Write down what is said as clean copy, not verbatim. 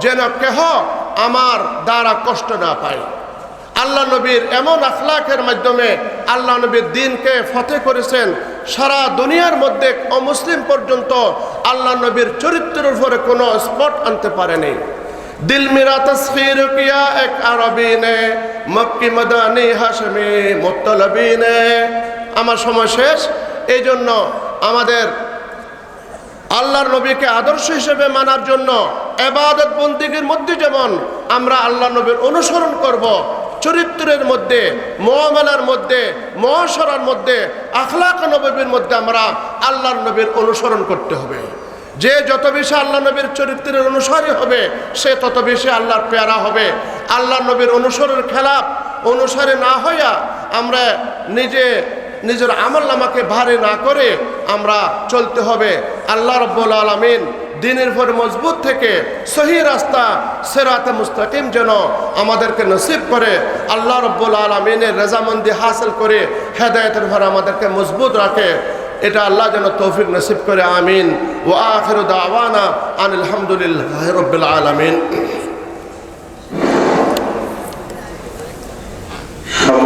যেন কেহ আমার দ্বারা কষ্ট না পায়। আল্লাহ নবীর এমন আখলাকের মাধ্যমে আল্লাহ নবীর দিনকে ফতে করেছেন। সারা দুনিয়ার মধ্যে অমুসলিম পর্যন্ত আল্লাহ নবীর চরিত্রের উপরে কোনো স্পট আনতে পারেনি। দিল মেরা তসখীর কিয়া এক আরবী নে, মক্কি মদানি হাশমি মুত্তালবী নে। আমার সময় শেষ। এই জন্য আমাদের আল্লাহর নবীকে আদর্শ হিসেবে মানার জন্য ইবাদত বন্দেগীর মধ্যে যেমন আমরা আল্লাহ নবীর অনুসরণ করব, চরিত্রের মধ্যে, মুআমালার মধ্যে, মুআশারার মধ্যে, আখলাক নববীর মধ্যে আমরা আল্লাহর নবীর অনুসরণ করতে হবে। যে যত বেশি আল্লাহ নবীর চরিত্রের অনুসারী হবে সে তত বেশি আল্লাহর পেয়ারা হবে। আল্লাহ নবীর অনুসরণের খেলাফ অনুসারী না হইয়া আমরা নিজের আমলনামাকে ভারী না করে আমরা চলতে হবে। আল্লাহ রাব্বুল আলামিন দিনের উপর মজবুত থেকে সহি রাস্তা সিরাতে মুস্তাকিম যেন আমাদেরকে নসিব করে। আল্লাহ রাব্বুল আলামিনের রাজামন্দি হাসিল করে হেদায়েতের উপর আমাদেরকে মজবুত রাখে। এটা আল্লাহ যেন তৌফিক নসিব করে। আমিন। ওয়া আখিরু দাওয়ানা আনিল হামদুলিল্লাহি রাব্বিল আলামিন।